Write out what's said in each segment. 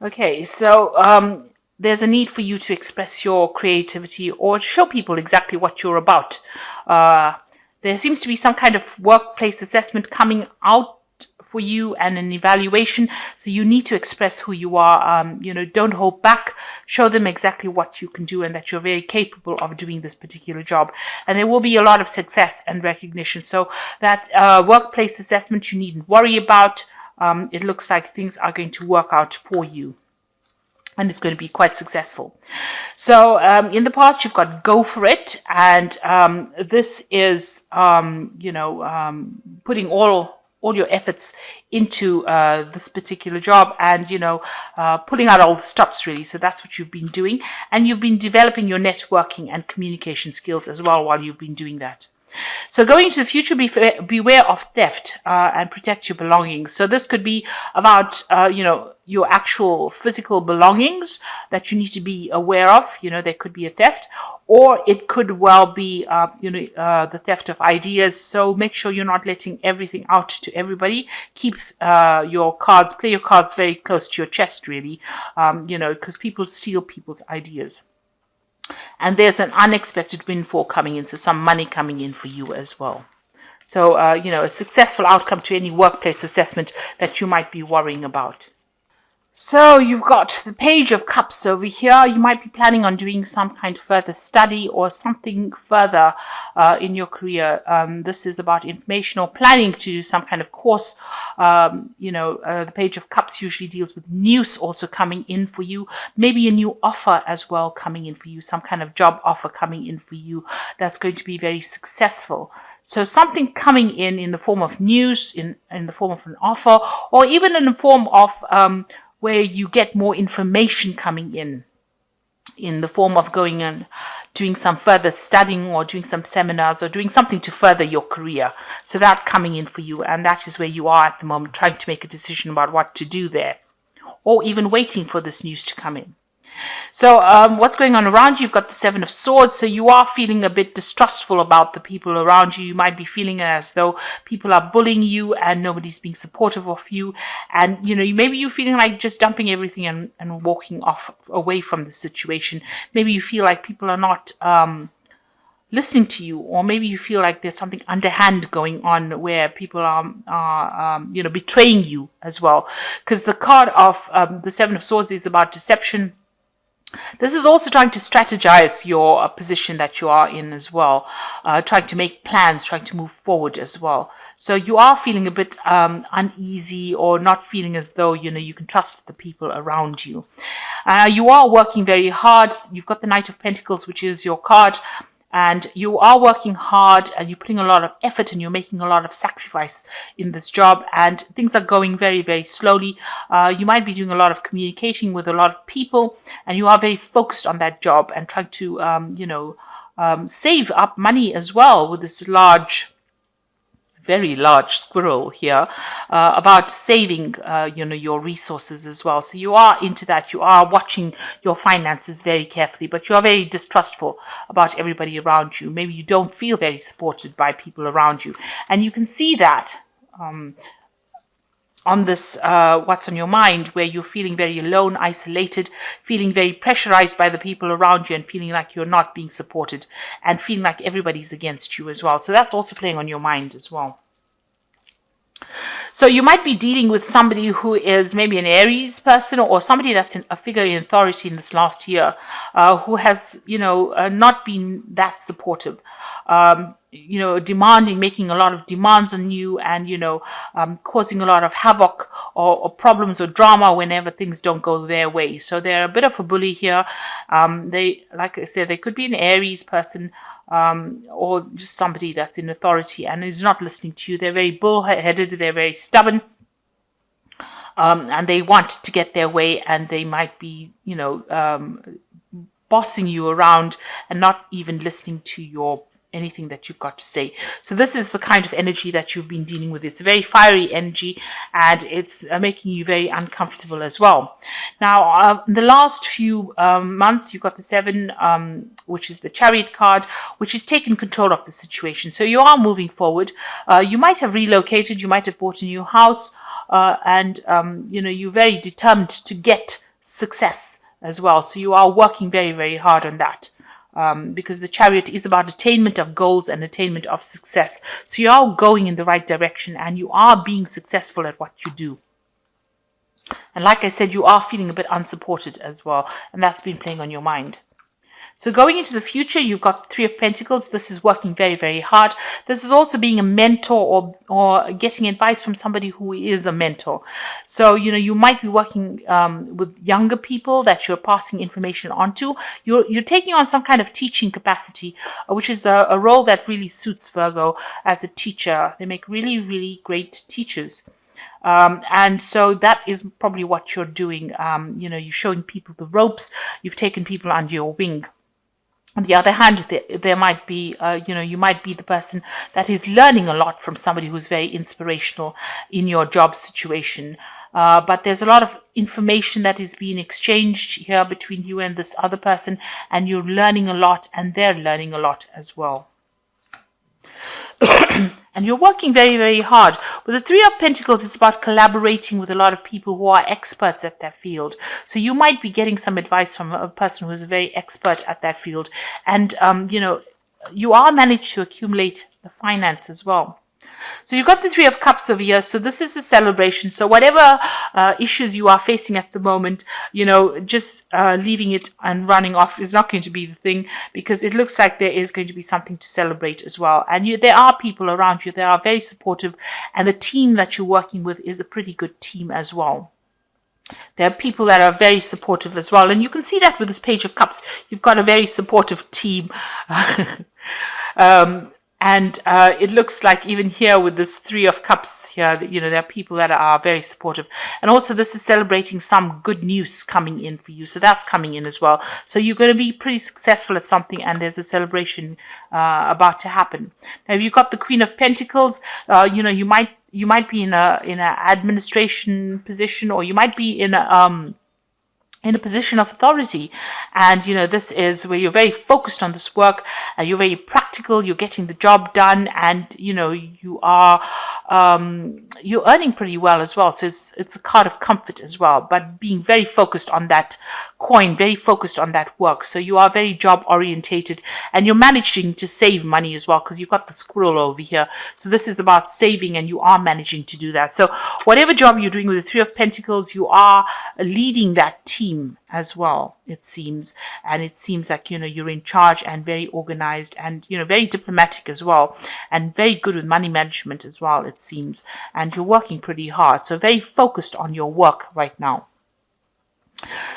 Okay, so there's a need for you to express your creativity or show people exactly what you're about. Uh, there seems to be some kind of workplace assessment coming out for you and an evaluation. So you need to express who you are. Don't hold back. Show them exactly what you can do and that you're very capable of doing this particular job. And there will be a lot of success and recognition. So that workplace assessment you needn't worry about. It looks like things are going to work out for you and it's going to be quite successful. So in the past, you've got go for it. And this is, putting all your efforts into this particular job and, pulling out all the stops really. So that's what you've been doing. And you've been developing your networking and communication skills as well while you've been doing that. So going into the future, beware of theft and protect your belongings. So this could be about, your actual physical belongings that you need to be aware of. There could be a theft, or it could well be, the theft of ideas. So make sure you're not letting everything out to everybody. Keep play your cards very close to your chest, really, because people steal people's ideas. And there's an unexpected windfall coming in, so some money coming in for you as well. So, a successful outcome to any workplace assessment that you might be worrying about. So you've got the Page of Cups over here. You might be planning on doing some kind of further study or something further in your career. This is about information or planning to do some kind of course. The Page of Cups usually deals with news also coming in for you. Maybe a new offer as well coming in for you. Some kind of job offer coming in for you that's going to be very successful. So something coming in the form of news, in the form of an offer, or even in the form of where you get more information coming in the form of going and doing some further studying or doing some seminars or doing something to further your career. So that coming in for you, and that is where you are at the moment, trying to make a decision about what to do there, or even waiting for this news to come in. So what's going on around you? You've got the Seven of Swords. So you are feeling a bit distrustful about the people around you. You might be feeling as though people are bullying you and nobody's being supportive of you. And, maybe you're feeling like just dumping everything and walking off away from the situation. Maybe you feel like people are not listening to you, or maybe you feel like there's something underhand going on where people are betraying you as well. Because the card of the Seven of Swords is about deception. This is also trying to strategize your position that you are in as well, trying to make plans, trying to move forward as well. So you are feeling a bit uneasy or not feeling as though, you can trust the people around you. You are working very hard. You've got the Knight of Pentacles, which is your card. And you are working hard and you're putting a lot of effort and you're making a lot of sacrifice in this job, and things are going very, very slowly. You might be doing a lot of communicating with a lot of people, and you are very focused on that job and trying to, save up money as well with this very large squirrel here, about saving, your resources as well. So you are into that. You are watching your finances very carefully, but you are very distrustful about everybody around you. Maybe you don't feel very supported by people around you. And you can see that on this What's on Your Mind, where you're feeling very alone, isolated, feeling very pressurized by the people around you and feeling like you're not being supported and feeling like everybody's against you as well. So that's also playing on your mind as well. So you might be dealing with somebody who is maybe an Aries person, or somebody that's a figure in authority in this last year, who has, not been that supportive. Demanding, making a lot of demands on you, and causing a lot of havoc or problems or drama whenever things don't go their way. So they're a bit of a bully here. Like I said, they could be an Aries person, or just somebody that's in authority and is not listening to you. They're very bullheaded. They're very stubborn. And they want to get their way, and they might be, bossing you around and not even listening to anything that you've got to say. So this is the kind of energy that you've been dealing with. It's a very fiery energy, and it's making you very uncomfortable as well. Now, in the last few months, you've got the Seven, which is the Chariot card, which has taken control of the situation. So you are moving forward. You might have relocated. You might have bought a new house. And you're very determined to get success as well. So you are working very, very hard on that. Because the Chariot is about attainment of goals and attainment of success. So you are going in the right direction and you are being successful at what you do. And like I said, you are feeling a bit unsupported as well. And that's been playing on your mind. So going into the future, you've got Three of Pentacles. This is working very, very hard. This is also being a mentor or getting advice from somebody who is a mentor. So, you might be working with younger people that you're passing information on to. You're taking on some kind of teaching capacity, which is a role that really suits Virgo as a teacher. They make really, really great teachers. And so that is probably what you're doing. You're showing people the ropes. You've taken people under your wing. On the other hand, there might be, you might be the person that is learning a lot from somebody who's very inspirational in your job situation. But there's a lot of information that is being exchanged here between you and this other person, and you're learning a lot, and they're learning a lot as well. And you're working very, very hard. With the Three of Pentacles, it's about collaborating with a lot of people who are experts at their field. So you might be getting some advice from a person who is very expert at that field. And, you are managed to accumulate the finance as well. So you've got the Three of Cups over here. So this is a celebration. So whatever issues you are facing at the moment, just leaving it and running off is not going to be the thing, because it looks like there is going to be something to celebrate as well. And there are people around you that are very supportive, and the team that you're working with is a pretty good team as well. There are people that are very supportive as well. And you can see that with this Page of Cups. You've got a very supportive team. And it looks like even here with this Three of Cups here, there are people that are very supportive. And also this is celebrating some good news coming in for you. So that's coming in as well. So you're going to be pretty successful at something, and there's a celebration about to happen. Now, if you've got the Queen of Pentacles, you might be in an administration position, or you might be in a position of authority. And, this is where you're very focused on this work. You're very practical. You're getting the job done, and, you are, you're earning pretty well as well. So it's a card of comfort as well, but being very focused on that coin, very focused on that work. So you are very job orientated, and you're managing to save money as well, because you've got the squirrel over here. So this is about saving, and you are managing to do that. So whatever job you're doing with the Three of Pentacles, you are leading that team as well, it seems. And it seems like, you're in charge and very organized, and, very diplomatic as well, and very good with money management as well, it seems. And you're working pretty hard. So very focused on your work right now.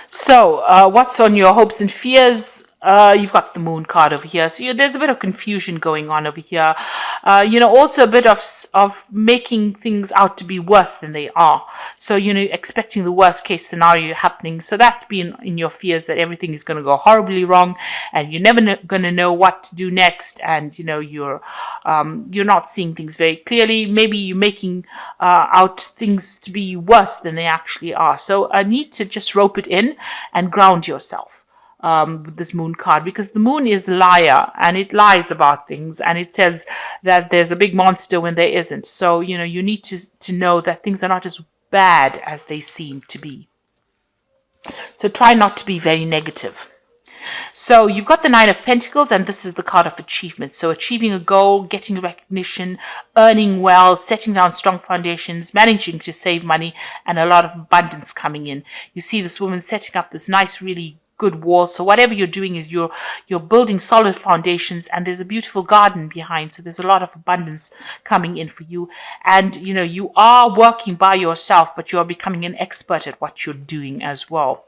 So what's on your hopes and fears? You've got the Moon card over here. So there's a bit of confusion going on over here. Also a bit of making things out to be worse than they are. So, expecting the worst case scenario happening. So that's been in your fears, that everything is going to go horribly wrong, and you're never going to know what to do next. And, you're not seeing things very clearly. Maybe you're making out things to be worse than they actually are. So I need to just rope it in and ground yourself. With this Moon card, because the Moon is the liar, and it lies about things, and it says that there's a big monster when there isn't. So, you need to know that things are not as bad as they seem to be. So try not to be very negative. So you've got the Nine of Pentacles, and this is the card of achievement. So achieving a goal, getting recognition, earning well, setting down strong foundations, managing to save money, and a lot of abundance coming in. You see this woman setting up this nice, really good wall. So whatever you're doing is you're building solid foundations, and there's a beautiful garden behind. So there's a lot of abundance coming in for you. And, you are working by yourself, but you're becoming an expert at what you're doing as well.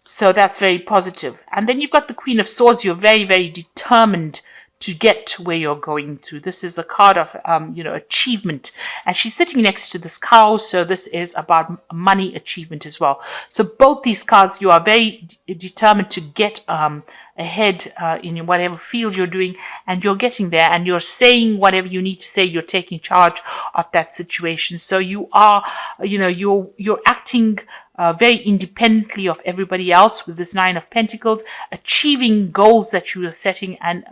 So that's very positive. And then you've got the Queen of Swords. You're very, very determined to get to where you're going through. This is a card of, achievement. And she's sitting next to this cow. So this is about money achievement as well. So both these cards, you are very determined to get ahead in whatever field you're doing, and you're getting there, and you're saying whatever you need to say. You're taking charge of that situation. So you are, you're acting very independently of everybody else with this Nine of Pentacles, achieving goals that you are setting, and,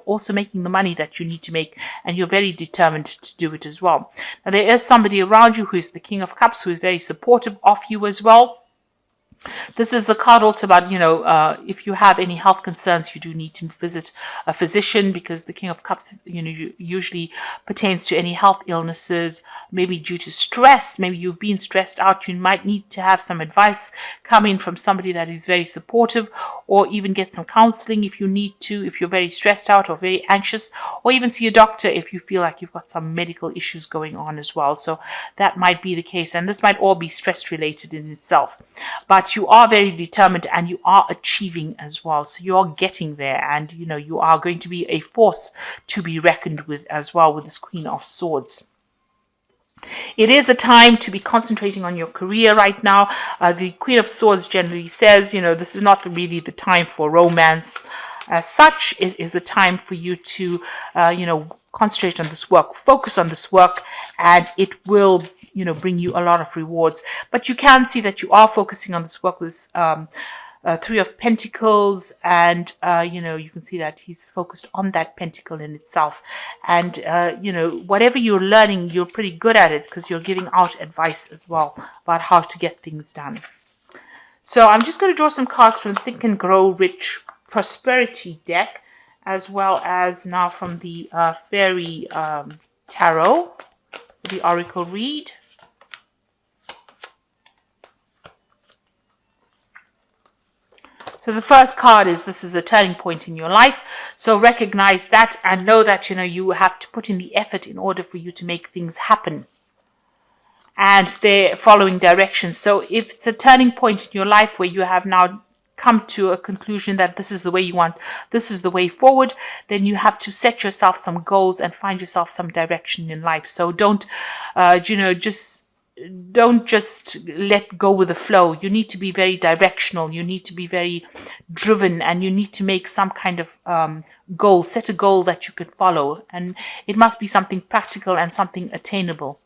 also making the money that you need to make, and you're very determined to do it as well. Now, there is somebody around you who is the King of Cups, who is very supportive of you as well. This is a card also about, if you have any health concerns, you do need to visit a physician, because the King of Cups, usually pertains to any health illnesses, maybe due to stress. Maybe you've been stressed out. You might need to have some advice coming from somebody that is very supportive, or even get some counseling if you need to, if you're very stressed out or very anxious, or even see a doctor if you feel like you've got some medical issues going on as well. So that might be the case. And this might all be stress related in itself. But you are very determined and you are achieving as well. So you are getting there, and you are going to be a force to be reckoned with as well, with this Queen of Swords. It is a time to be concentrating on your career right now. The Queen of Swords generally says, this is not really the time for romance as such. It is a time for you to, concentrate on this work, focus on this work, and it will bring you a lot of rewards. But you can see that you are focusing on this work with Three of Pentacles, and you can see that he's focused on that pentacle in itself. And whatever you're learning, you're pretty good at it, because you're giving out advice as well about how to get things done. So I'm just going to draw some cards from Think and Grow Rich Prosperity deck, as well as now from the Fairy Tarot, the Oracle read. So the first card is, this is a turning point in your life. So recognize that and know that, you have to put in the effort in order for you to make things happen. And they're following directions. So if it's a turning point in your life where you have now come to a conclusion that this is the way you want, this is the way forward, then you have to set yourself some goals and find yourself some direction in life. So don't, don't just let go with the flow. You need to be very directional. You need to be very driven, and you need to make some kind of goal, set a goal that you can follow. And it must be something practical and something attainable.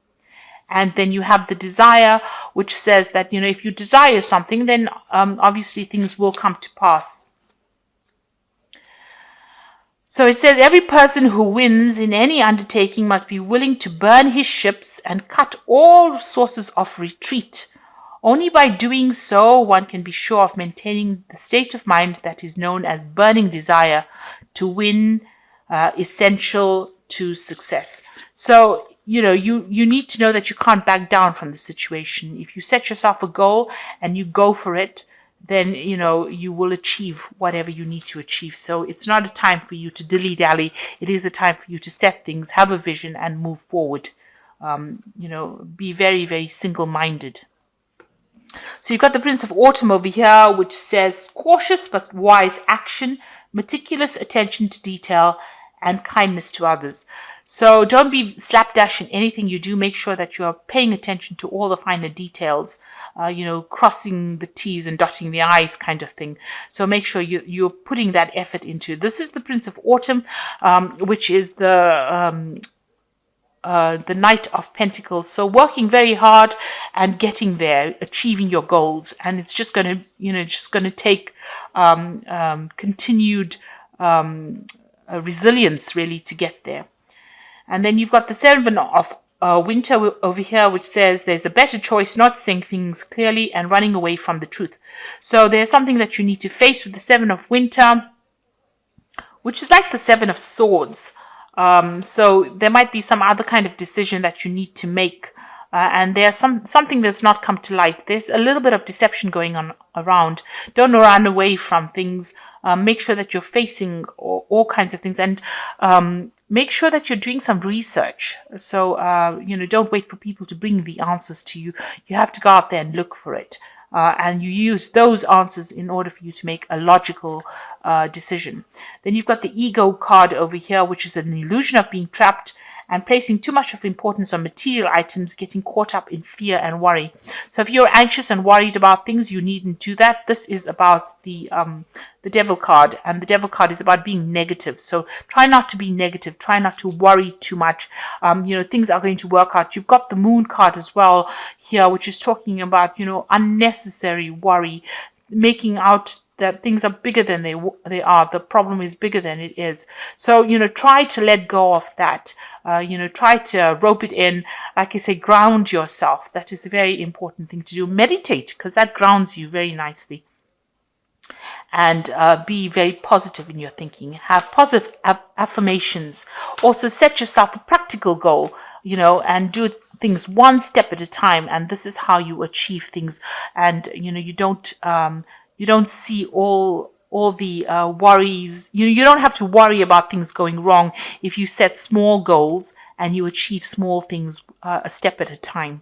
And then you have the desire, which says that, if you desire something, then obviously things will come to pass. So it says, every person who wins in any undertaking must be willing to burn his ships and cut all sources of retreat. Only by doing so, one can be sure of maintaining the state of mind that is known as burning desire to win, essential to success. So, you need to know that you can't back down from the situation. If you set yourself a goal and you go for it, then, you will achieve whatever you need to achieve. So it's not a time for you to dilly-dally. It is a time for you to set things, have a vision, and move forward. Be very, very single-minded. So you've got the Prince of Autumn over here, which says cautious but wise action, meticulous attention to detail, and kindness to others. So don't be slapdash in anything you do. Make sure that you're paying attention to all the finer details, crossing the T's and dotting the I's kind of thing. So make sure you're putting that effort into. This is the Prince of Autumn, which is the Knight of Pentacles. So working very hard and getting there, achieving your goals. And it's just going to, take continued resilience really to get there. And then you've got the Seven of Winter over here, which says there's a better choice not saying things clearly and running away from the truth. So there's something that you need to face with the Seven of Winter, which is like the Seven of Swords. So there might be some other kind of decision that you need to make. And there's something that's not come to light. There's a little bit of deception going on around. Don't run away from things. Make sure that you're facing all kinds of things, and make sure that you're doing some research. So, don't wait for people to bring the answers to you. You have to go out there and look for it. And you use those answers in order for you to make a logical decision. Then you've got the Ego card over here, which is an illusion of being trapped and placing too much of importance on material items, getting caught up in fear and worry. So if you're anxious and worried about things, you needn't do that. This is about the Devil card, and the Devil card is about being negative. So try not to be negative. Try not to worry too much. Things are going to work out. You've got the Moon card as well here, which is talking about, unnecessary worry, making out that things are bigger than they are. The problem is bigger than it is. So, try to let go of that. Try to rope it in. Like I say, ground yourself. That is a very important thing to do. Meditate, because that grounds you very nicely. And be very positive in your thinking. Have positive affirmations. Also, set yourself a practical goal, and do things one step at a time. And this is how you achieve things. And you don't see all the worries. You don't have to worry about things going wrong if you set small goals and you achieve small things a step at a time.